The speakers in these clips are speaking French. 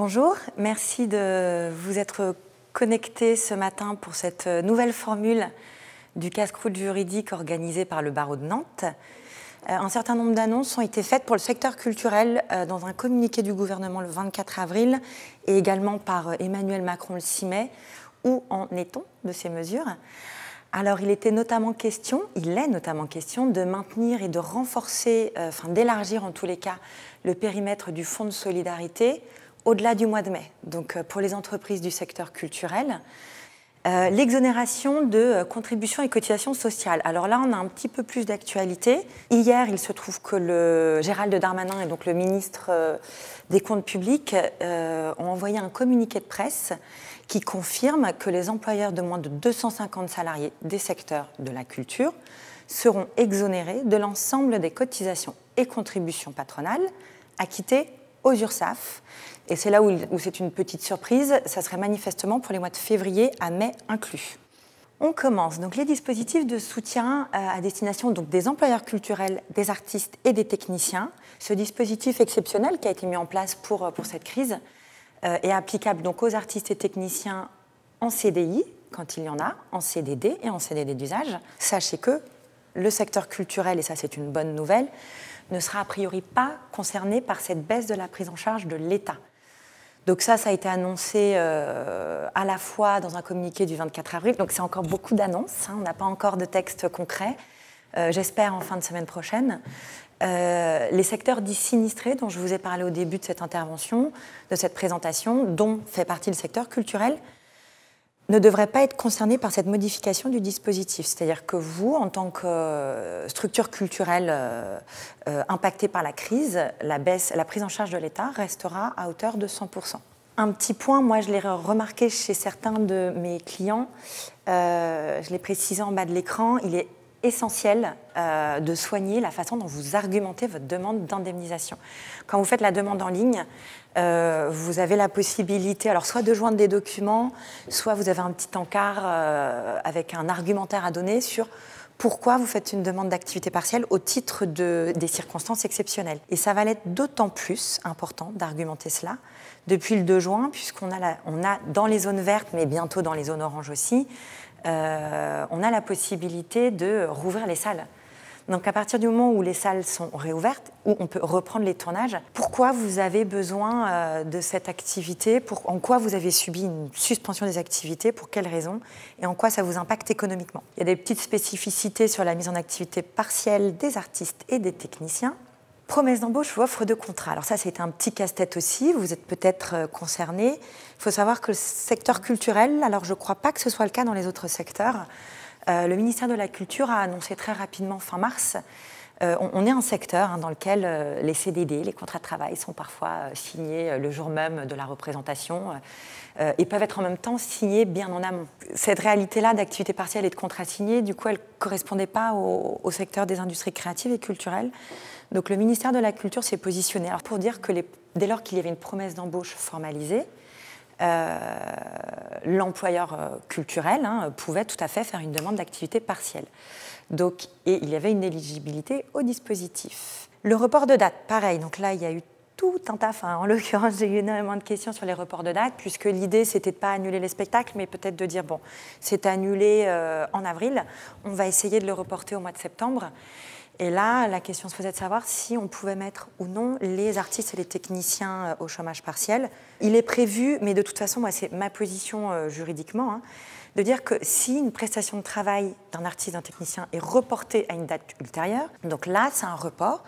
Bonjour, merci de vous être connectés ce matin pour cette nouvelle formule du casse-croûte juridique organisé par le barreau de Nantes. Un certain nombre d'annonces ont été faites pour le secteur culturel dans un communiqué du gouvernement le 24 avril et également par Emmanuel Macron le 6 mai. Où en est-on de ces mesures ? Alors, il est notamment question de maintenir et de renforcer, d'élargir en tous les cas, le périmètre du Fonds de solidarité au-delà du mois de mai, donc pour les entreprises du secteur culturel. L'exonération de contributions et cotisations sociales. Alors là, on a un petit peu plus d'actualité. Hier, il se trouve que Gérald Darmanin, et donc le ministre des Comptes publics, ont envoyé un communiqué de presse qui confirme que les employeurs de moins de 250 salariés des secteurs de la culture seront exonérés de l'ensemble des cotisations et contributions patronales acquittées aux URSSAF. Et c'est là où c'est une petite surprise, ça serait manifestement pour les mois de février à mai inclus. On commence donc les dispositifs de soutien à destination donc, des employeurs culturels, des artistes et des techniciens. Ce dispositif exceptionnel qui a été mis en place pour cette crise est applicable donc aux artistes et techniciens en CDI, quand il y en a, en CDD et en CDD d'usage. Sachez que le secteur culturel, et ça c'est une bonne nouvelle, ne sera a priori pas concerné par cette baisse de la prise en charge de l'État. Donc ça a été annoncé à la fois dans un communiqué du 24 avril, donc c'est encore beaucoup d'annonces, on n'a pas encore de texte concret, j'espère en fin de semaine prochaine. Les secteurs dits sinistrés, dont je vous ai parlé au début de cette intervention, de cette présentation, dont fait partie le secteur culturel, ne devraient pas être concernés par cette modification du dispositif. C'est-à-dire que vous, en tant que structure culturelle impactée par la crise, la prise en charge de l'État restera à hauteur de 100%. Un petit point, moi je l'ai remarqué chez certains de mes clients, je l'ai précisé en bas de l'écran, il est essentiel de soigner la façon dont vous argumentez votre demande d'indemnisation. Quand vous faites la demande en ligne, vous avez la possibilité, alors soit de joindre des documents, soit vous avez un petit encart avec un argumentaire à donner sur pourquoi vous faites une demande d'activité partielle au titre des circonstances exceptionnelles. Et ça va l'être d'autant plus important d'argumenter cela depuis le 2 juin, puisqu'on a dans les zones vertes, mais bientôt dans les zones oranges aussi, on a la possibilité de rouvrir les salles. Donc à partir du moment où les salles sont réouvertes, où on peut reprendre les tournages, pourquoi vous avez besoin de cette activité, en quoi vous avez subi une suspension des activités, pour quelles raisons, et en quoi ça vous impacte économiquement. Il y a des petites spécificités sur la mise en activité partielle des artistes et des techniciens. Promesse d'embauche ou offre de contrat. Alors ça, c'était un petit casse-tête aussi, vous êtes peut-être concernés. Il faut savoir que le secteur culturel, alors je ne crois pas que ce soit le cas dans les autres secteurs, le ministère de la Culture a annoncé très rapidement, fin mars, on est un secteur dans lequel les CDD, les contrats de travail, sont parfois signés le jour même de la représentation et peuvent être en même temps signés bien en amont. Cette réalité-là d'activité partielle et de contrats signés, du coup, elle ne correspondait pas au secteur des industries créatives et culturelles. Donc le ministère de la Culture s'est positionné alors, pour dire que dès lors qu'il y avait une promesse d'embauche formalisée, l'employeur culturel pouvait tout à fait faire une demande d'activité partielle. Donc, et il y avait une éligibilité au dispositif. Le report de date, pareil. Donc là, il y a eu tout un tas. En l'occurrence, j'ai eu énormément de questions sur les reports de date, puisque l'idée, c'était de ne pas annuler les spectacles, mais peut-être de dire, bon, c'est annulé en avril, on va essayer de le reporter au mois de septembre. Et là, la question se faisait de savoir si on pouvait mettre ou non les artistes et les techniciens au chômage partiel. Il est prévu, mais de toute façon, moi, c'est ma position juridiquement, de dire que si une prestation de travail d'un artiste, d'un technicien est reportée à une date ultérieure, donc là, c'est un report,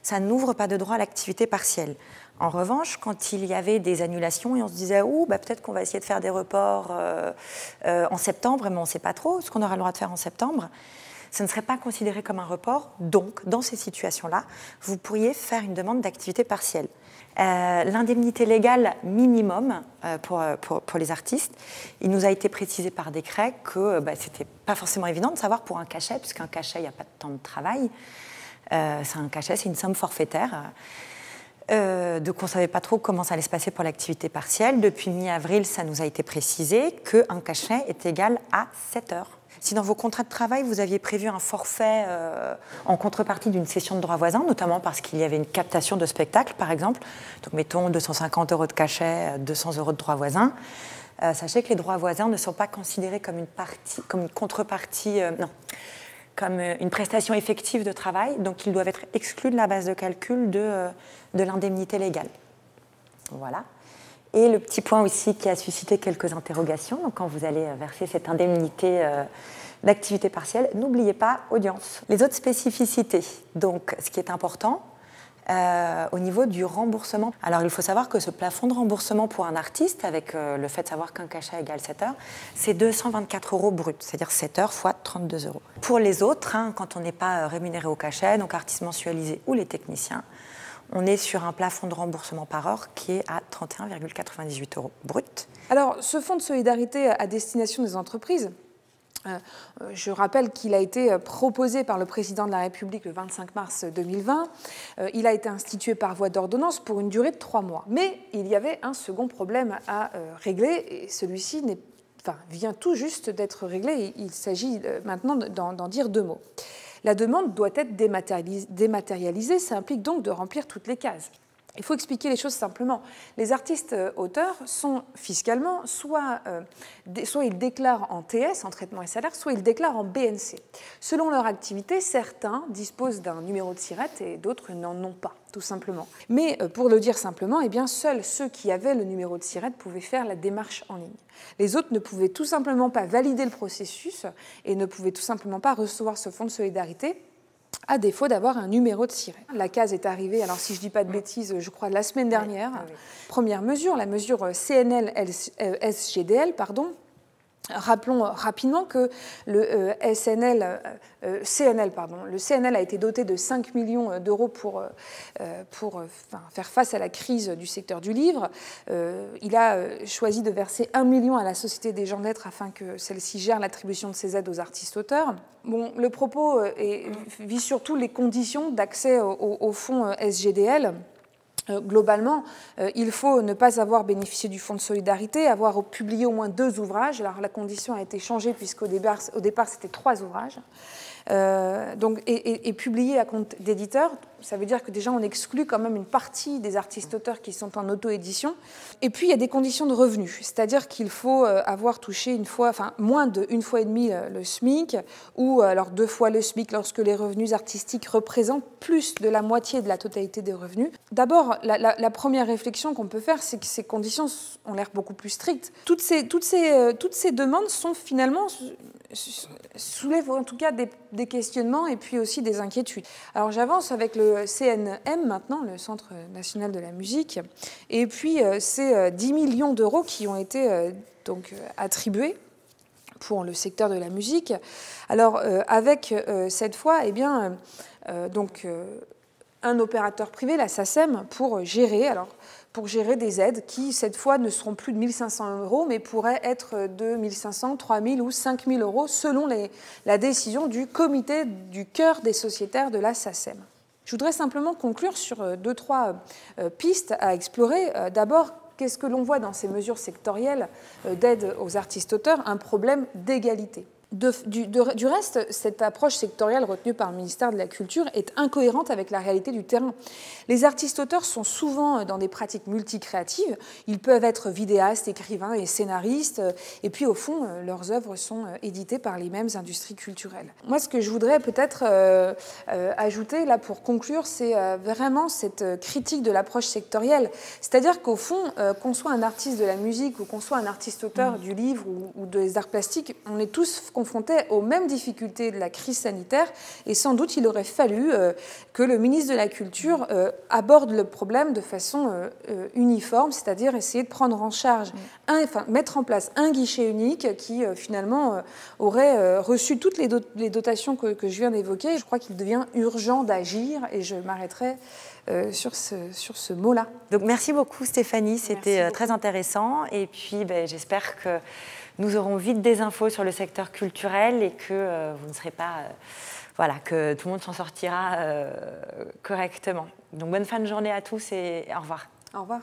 ça n'ouvre pas de droit à l'activité partielle. En revanche, quand il y avait des annulations et on se disait peut-être qu'on va essayer de faire des reports en septembre, mais on ne sait pas trop ce qu'on aura le droit de faire en septembre, ce ne serait pas considéré comme un report. Donc, dans ces situations-là, vous pourriez faire une demande d'activité partielle. L'indemnité légale minimum pour les artistes, il nous a été précisé par décret que ce n'était pas forcément évident de savoir pour un cachet, puisqu'un cachet, il n'y a pas de temps de travail. C'est un cachet, c'est une somme forfaitaire. Donc on ne savait pas trop comment ça allait se passer pour l'activité partielle. Depuis mi-avril, ça nous a été précisé qu'un cachet est égal à 7 heures. Si dans vos contrats de travail, vous aviez prévu un forfait en contrepartie d'une session de droit voisin, notamment parce qu'il y avait une captation de spectacle, par exemple, donc mettons 250 € de cachet, 200 € de droit voisin, sachez que les droits voisins ne sont pas considérés comme une contrepartie, comme une prestation effective de travail, donc ils doivent être exclus de la base de calcul de l'indemnité légale. Voilà. Et le petit point aussi qui a suscité quelques interrogations, donc quand vous allez verser cette indemnité d'activité partielle, n'oubliez pas audience. Les autres spécificités, donc ce qui est important, au niveau du remboursement. Alors il faut savoir que ce plafond de remboursement pour un artiste, avec le fait de savoir qu'un cachet égale 7 heures, c'est 224 € brut, c'est-à-dire 7 heures fois 32 €. Pour les autres, quand on n'est pas rémunéré au cachet, donc artistes mensualisés ou les techniciens, on est sur un plafond de remboursement par heure qui est à 31,98 € brut. Alors, ce fonds de solidarité à destination des entreprises, je rappelle qu'il a été proposé par le président de la République le 25 mars 2020. Il a été institué par voie d'ordonnance pour une durée de 3 mois. Mais il y avait un second problème à régler, et celui-ci vient tout juste d'être réglé. Il s'agit maintenant d'en dire 2 mots. La demande doit être dématérialisée, ça implique donc de remplir toutes les cases. Il faut expliquer les choses simplement. Les artistes auteurs sont fiscalement, soit ils déclarent en TS, en traitement et salaire, soit ils déclarent en BNC. Selon leur activité, certains disposent d'un numéro de SIRET et d'autres n'en ont pas, tout simplement. Mais pour le dire simplement, seuls ceux qui avaient le numéro de SIRET pouvaient faire la démarche en ligne. Les autres ne pouvaient tout simplement pas valider le processus et ne pouvaient tout simplement pas recevoir ce fonds de solidarité, à défaut d'avoir un numéro de SIRET. La case est arrivée, alors si je ne dis pas de bêtises, je crois la semaine dernière. Oui. Première mesure, la mesure CNL-SGDL, Rappelons rapidement que le CNL a été doté de 5 millions d'euros pour faire face à la crise du secteur du livre. Il a choisi de verser 1 million à la Société des gens de lettres afin que celle-ci gère l'attribution de ces aides aux artistes-auteurs. Bon, le propos vise surtout les conditions d'accès au fonds SGDL. Globalement, il faut ne pas avoir bénéficié du fonds de solidarité, avoir publié au moins 2 ouvrages. Alors la condition a été changée puisqu'au départ c'était 3 ouvrages. Et publié à compte d'éditeur, ça veut dire que déjà on exclut quand même une partie des artistes-auteurs qui sont en auto-édition. Et puis il y a des conditions de revenus, c'est-à-dire qu'il faut avoir touché moins d'1,5 fois le SMIC, ou alors 2 fois le SMIC lorsque les revenus artistiques représentent plus de la moitié de la totalité des revenus. D'abord, la première réflexion qu'on peut faire, c'est que ces conditions ont l'air beaucoup plus strictes. Toutes ces demandes sont finalement soulèvent en tout cas des questionnements et puis aussi des inquiétudes. Alors j'avance avec le CNM maintenant, le Centre national de la musique, et puis c'est 10 millions d'euros qui ont été attribués pour le secteur de la musique. Alors avec cette fois, un opérateur privé, la SACEM, pour gérer des aides qui, cette fois, ne seront plus de 1 500 €, mais pourraient être de 1 500, 3 000 ou 5 000 € selon la décision du comité du cœur des sociétaires de la SACEM. Je voudrais simplement conclure sur 2-3 pistes à explorer. D'abord, qu'est-ce que l'on voit dans ces mesures sectorielles d'aide aux artistes-auteurs? Un problème d'égalité. Du reste, cette approche sectorielle retenue par le ministère de la Culture est incohérente avec la réalité du terrain. Les artistes-auteurs sont souvent dans des pratiques multicréatives. Ils peuvent être vidéastes, écrivains et scénaristes. Et puis, au fond, leurs œuvres sont éditées par les mêmes industries culturelles. Moi, ce que je voudrais peut-être ajouter, là, pour conclure, c'est vraiment cette critique de l'approche sectorielle. C'est-à-dire qu'au fond, qu'on soit un artiste de la musique ou qu'on soit un artiste-auteur du livre ou des arts plastiques, on est tous confrontés aux mêmes difficultés de la crise sanitaire, et sans doute il aurait fallu que le ministre de la Culture aborde le problème de façon uniforme, c'est-à-dire essayer de prendre en charge, mettre en place un guichet unique qui finalement aurait reçu toutes les dotations que je viens d'évoquer. Je crois qu'il devient urgent d'agir, et je m'arrêterai sur ce mot-là. Donc merci beaucoup Stéphanie, c'était très intéressant, et puis j'espère que nous aurons vite des infos sur le secteur culturel et que vous ne serez pas... voilà, que tout le monde s'en sortira correctement. Donc bonne fin de journée à tous et au revoir. Au revoir.